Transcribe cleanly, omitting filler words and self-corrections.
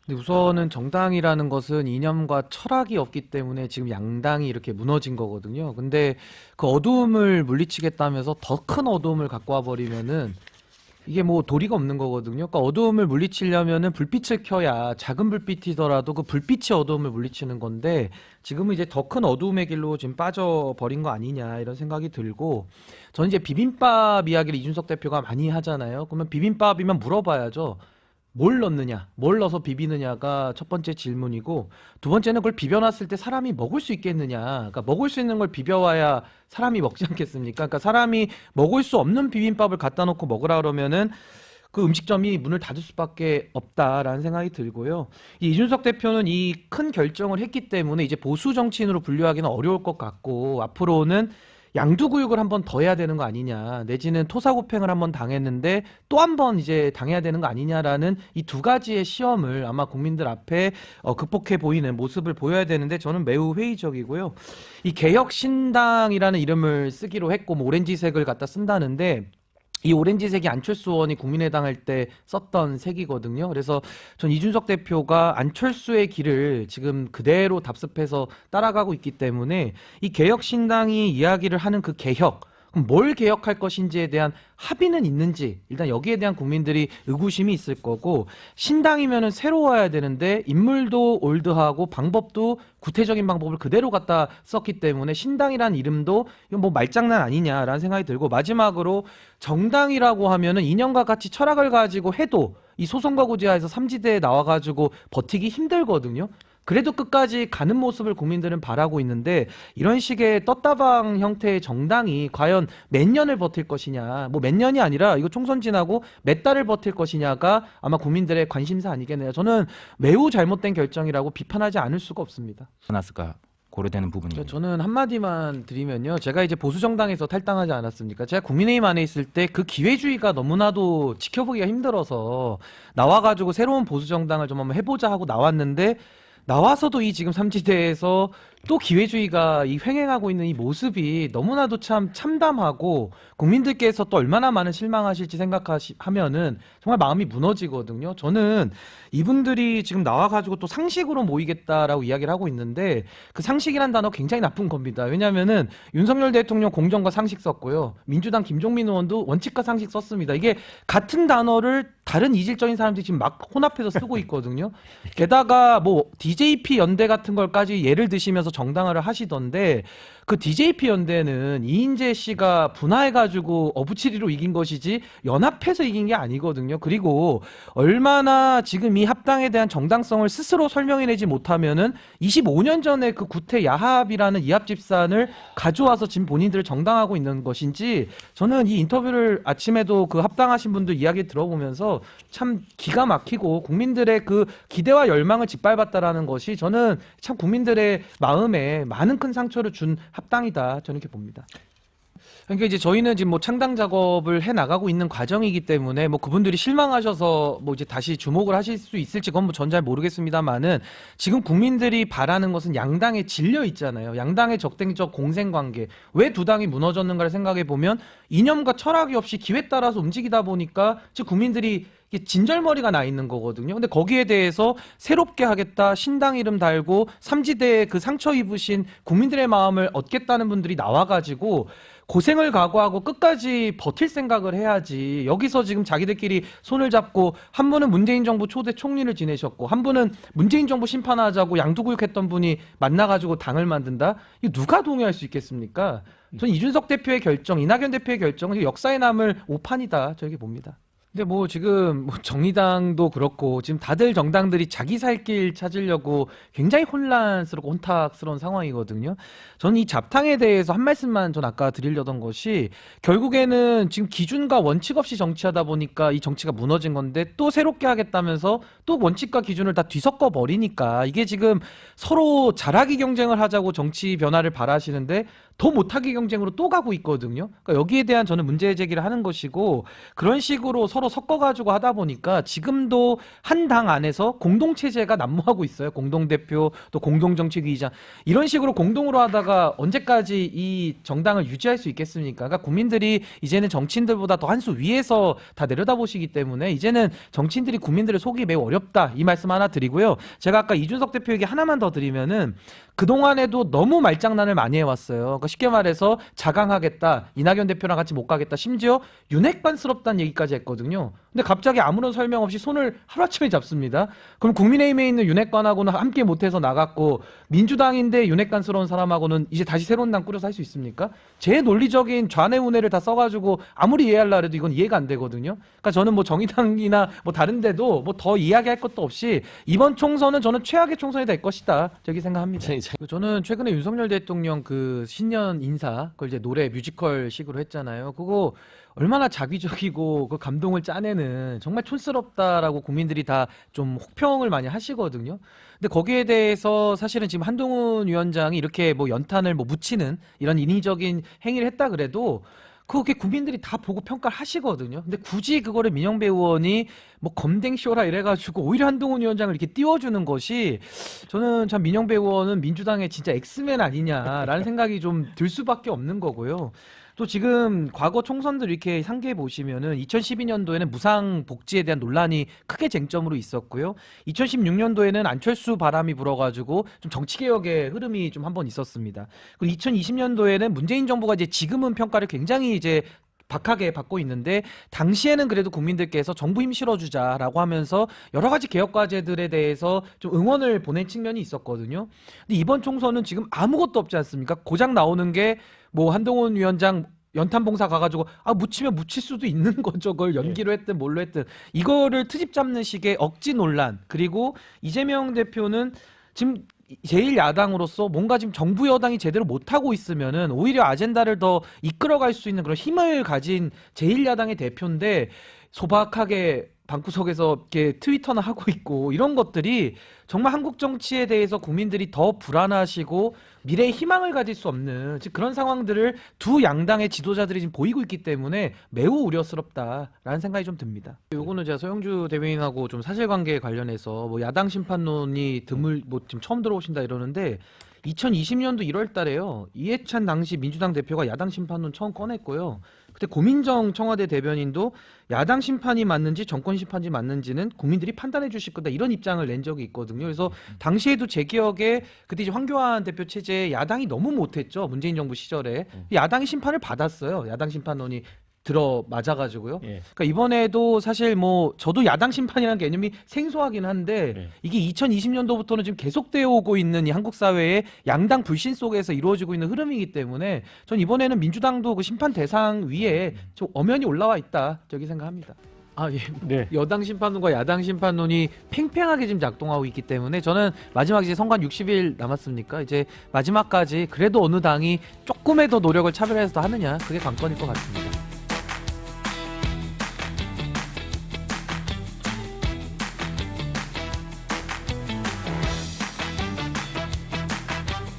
근데 우선은 정당이라는 것은 이념과 철학이 없기 때문에 지금 양당이 이렇게 무너진 거거든요. 근데 그 어두움을 물리치겠다면서 더 큰 어두움을 갖고 와 버리면은 이게 뭐 도리가 없는 거거든요. 그러니까 어두움을 물리치려면은 불빛을 켜야 작은 불빛이더라도 그 불빛이 어두움을 물리치는 건데 지금은 이제 더 큰 어두움의 길로 지금 빠져버린 거 아니냐 이런 생각이 들고 저는 이제 비빔밥 이야기를 이준석 대표가 많이 하잖아요. 그러면 비빔밥이면 물어봐야죠. 뭘 넣느냐, 뭘 넣어서 비비느냐가 첫 번째 질문이고 두 번째는 그걸 비벼놨을 때 사람이 먹을 수 있겠느냐. 그러니까 먹을 수 있는 걸 비벼와야 사람이 먹지 않겠습니까? 그러니까 사람이 먹을 수 없는 비빔밥을 갖다 놓고 먹으라 그러면은 그 음식점이 문을 닫을 수밖에 없다라는 생각이 들고요. 이 이준석 대표는 이 큰 결정을 했기 때문에 이제 보수 정치인으로 분류하기는 어려울 것 같고 앞으로는 양두구육을 한번 더 해야 되는 거 아니냐 내지는 토사구팽을 한번 당했는데 또 한 번 이제 당해야 되는 거 아니냐라는 이 두 가지의 시험을 아마 국민들 앞에 극복해 보이는 모습을 보여야 되는데 저는 매우 회의적이고요. 이 개혁신당이라는 이름을 쓰기로 했고 뭐 오렌지색을 갖다 쓴다는데 이 오렌지색이 안철수 의원이 국민의당 할 때 썼던 색이거든요. 그래서 전 이준석 대표가 안철수의 길을 지금 그대로 답습해서 따라가고 있기 때문에 이 개혁신당이 이야기를 하는 그 개혁, 그럼 뭘 개혁할 것인지에 대한 합의는 있는지 일단 여기에 대한 국민들이 의구심이 있을 거고 신당이면은 새로워야 되는데 인물도 올드하고 방법도 구태적인 방법을 그대로 갖다 썼기 때문에 신당이란 이름도 이건 뭐 말장난 아니냐라는 생각이 들고 마지막으로 정당이라고 하면은 이념과 같이 철학을 가지고 해도 이 소선거구제하에서 삼지대에 나와가지고 버티기 힘들거든요. 그래도 끝까지 가는 모습을 국민들은 바라고 있는데 이런 식의 떴다방 형태의 정당이 과연 몇 년을 버틸 것이냐 뭐 몇 년이 아니라 이거 총선 지나고 몇 달을 버틸 것이냐가 아마 국민들의 관심사 아니겠네요. 저는 매우 잘못된 결정이라고 비판하지 않을 수가 없습니다. 났을까 고려되는 부분입니다. 저는 한마디만 드리면요. 제가 이제 보수정당에서 탈당하지 않았습니까? 제가 국민의힘 안에 있을 때 그 기회주의가 너무나도 지켜보기가 힘들어서 나와가지고 새로운 보수정당을 좀 한번 해보자 하고 나왔는데 나와서도 이 지금 삼지대에서 또 기회주의가 이 횡행하고 있는 이 모습이 너무나도 참 참담하고 국민들께서 또 얼마나 많은 실망하실지 생각하면은 정말 마음이 무너지거든요. 저는 이분들이 지금 나와가지고 또 상식으로 모이겠다라고 이야기를 하고 있는데 그 상식이란 단어 굉장히 나쁜 겁니다. 왜냐면은 윤석열 대통령 공정과 상식 썼고요. 민주당 김종민 의원도 원칙과 상식 썼습니다. 이게 같은 단어를 다른 이질적인 사람들이 지금 막 혼합해서 쓰고 있거든요. 게다가 뭐 DJP 연대 같은 걸까지 예를 드시면서 정당화를 하시던데 그 DJP 연대는 이인재 씨가 분화해가지고 어부치리로 이긴 것이지 연합해서 이긴 게 아니거든요. 그리고 얼마나 지금 이 합당에 대한 정당성을 스스로 설명해내지 못하면은 25년 전에 그 구태 야합이라는 이합 집산을 가져와서 지금 본인들을 정당하고 있는 것인지 저는 이 인터뷰를 아침에도 그 합당하신 분들 이야기 들어보면서 참 기가 막히고 국민들의 그 기대와 열망을 짓밟았다라는 것이 저는 참 국민들의 마음에 많은 큰 상처를 준 합당이다 저는 이렇게 봅니다. 그러니까 이제 저희는 지금 뭐 창당 작업을 해 나가고 있는 과정이기 때문에 뭐 그분들이 실망하셔서 뭐 이제 다시 주목을 하실 수 있을지 그건 뭐 전 잘 모르겠습니다만은 지금 국민들이 바라는 것은 양당에 질려 있잖아요. 양당의 적대적 공생 관계. 왜 두 당이 무너졌는가를 생각해 보면 이념과 철학이 없이 기회에 따라서 움직이다 보니까 지금 국민들이 진절머리가 나 있는 거거든요. 근데 거기에 대해서 새롭게 하겠다, 신당 이름 달고 삼지대에 그 상처 입으신 국민들의 마음을 얻겠다는 분들이 나와가지고 고생을 각오하고 끝까지 버틸 생각을 해야지. 여기서 지금 자기들끼리 손을 잡고 한 분은 문재인 정부 초대 총리를 지내셨고 한 분은 문재인 정부 심판하자고 양두구육했던 분이 만나가지고 당을 만든다? 이거 누가 동의할 수 있겠습니까? 저는 이준석 대표의 결정, 이낙연 대표의 결정은 역사에 남을 오판이다. 저렇게 봅니다. 근데 뭐 지금 뭐 정의당도 그렇고 지금 다들 정당들이 자기 살 길 찾으려고 굉장히 혼란스럽고 혼탁스러운 상황이거든요. 저는 이 잡탕에 대해서 한 말씀만 전 아까 드리려던 것이 결국에는 지금 기준과 원칙 없이 정치하다 보니까 이 정치가 무너진 건데 또 새롭게 하겠다면서 또 원칙과 기준을 다 뒤섞어 버리니까 이게 지금 서로 잘하기 경쟁을 하자고 정치 변화를 바라시는데 더 못하게 경쟁으로 또 가고 있거든요. 그러니까 여기에 대한 저는 문제 제기를 하는 것이고 그런 식으로 서로 섞어가지고 하다 보니까 지금도 한 당 안에서 공동체제가 난무하고 있어요. 공동대표 또 공동정책위의장 이런 식으로 공동으로 하다가 언제까지 이 정당을 유지할 수 있겠습니까? 그러니까 국민들이 이제는 정치인들보다 더 한 수 위에서 다 내려다보시기 때문에 이제는 정치인들이 국민들을 속이기 매우 어렵다 이 말씀 하나 드리고요. 제가 아까 이준석 대표 얘기 하나만 더 드리면은 그동안에도 너무 말장난을 많이 해왔어요. 그러니까 쉽게 말해서 자강하겠다, 이낙연 대표랑 같이 못 가겠다, 심지어 윤핵관스럽다는 얘기까지 했거든요. 근데 갑자기 아무런 설명 없이 손을 하루아침에 잡습니다. 그럼 국민의힘에 있는 윤핵관하고는 함께 못해서 나갔고 민주당인데 윤핵관스러운 사람하고는 이제 다시 새로운 당 꾸려서 할 수 있습니까? 제 논리적인 좌뇌우뇌를 다 써가지고 아무리 이해하려 해도 이건 이해가 안 되거든요. 그러니까 저는 뭐 정의당이나 뭐 다른 데도 뭐 더 이야기할 것도 없이 이번 총선은 저는 최악의 총선이 될 것이다. 저기 생각합니다. 저는 최근에 윤석열 대통령 그 신년 인사 그걸 이제 노래 뮤지컬 식으로 했잖아요. 그거 얼마나 자기적이고 그 감동을 짜내는 정말 촌스럽다라고 국민들이 다 좀 혹평을 많이 하시거든요. 근데 거기에 대해서 사실은 지금 한동훈 위원장이 이렇게 뭐 연탄을 뭐 묻히는 이런 인위적인 행위를 했다 그래도 그게 국민들이 다 보고 평가를 하시거든요. 근데 굳이 그거를 민영배 의원이 뭐 검댕쇼라 이래가지고 오히려 한동훈 위원장을 이렇게 띄워주는 것이 저는 참 민영배 의원은 민주당의 진짜 엑스맨 아니냐라는 생각이 좀 들 수밖에 없는 거고요. 또 지금 과거 총선들 이렇게 상기해 보시면은 2012년도에는 무상 복지에 대한 논란이 크게 쟁점으로 있었고요. 2016년도에는 안철수 바람이 불어가지고 좀 정치 개혁의 흐름이 좀 한번 있었습니다. 그리고 2020년도에는 문재인 정부가 이제 지금은 평가를 굉장히 이제 박하게 받고 있는데 당시에는 그래도 국민들께서 정부 힘 실어주자라고 하면서 여러 가지 개혁 과제들에 대해서 좀 응원을 보낸 측면이 있었거든요. 근데 이번 총선은 지금 아무것도 없지 않습니까? 고장 나오는 게 뭐 한동훈 위원장 연탄 봉사 가가지고 묻히면 묻힐 수도 있는 거죠. 그걸 연기로 했든 뭘로 했든 이거를 트집 잡는 식의 억지 논란 그리고 이재명 대표는 지금 제1야당으로서 뭔가 지금 정부 여당이 제대로 못하고 있으면은 오히려 아젠다를 더 이끌어갈 수 있는 그런 힘을 가진 제1야당의 대표인데 소박하게 방구석에서 이렇게 트위터나 하고 있고 이런 것들이 정말 한국 정치에 대해서 국민들이 더 불안하시고 미래의 희망을 가질 수 없는 즉 그런 상황들을 두 양당의 지도자들이 지금 보이고 있기 때문에 매우 우려스럽다라는 생각이 좀 듭니다. 요거는 제가 서영주 대변인하고 좀 사실관계에 관련해서 뭐 야당 심판론이 뭐 지금 처음 들어오신다 이러는데 2020년도 1월 달에요. 이해찬 당시 민주당 대표가 야당 심판론 처음 꺼냈고요. 그때 고민정 청와대 대변인도 야당 심판이 맞는지 정권 심판이 맞는지는 국민들이 판단해 주실 거다 이런 입장을 낸 적이 있거든요. 그래서 당시에도 제 기억에 그때 이제 황교안 대표 체제에 야당이 너무 못했죠. 문재인 정부 시절에 야당이 심판을 받았어요. 야당 심판론이 들어 맞아가지고요. 그러니까 이번에도 사실 뭐 저도 야당 심판이라는 개념이 생소하긴 한데 이게 2020년도부터는 지금 계속되어 오고 있는 이 한국 사회의 양당 불신 속에서 이루어지고 있는 흐름이기 때문에 전 이번에는 민주당도 그 심판 대상 위에 좀 엄연히 올라와 있다 저기 생각합니다. 예. 네. 여당 심판론과 야당 심판론이 팽팽하게 지금 작동하고 있기 때문에 저는 마지막 이제 선관 60일 남았습니까? 이제 마지막까지 그래도 어느 당이 조금의 더 노력을 차별해서 하느냐 그게 관건일 것 같습니다.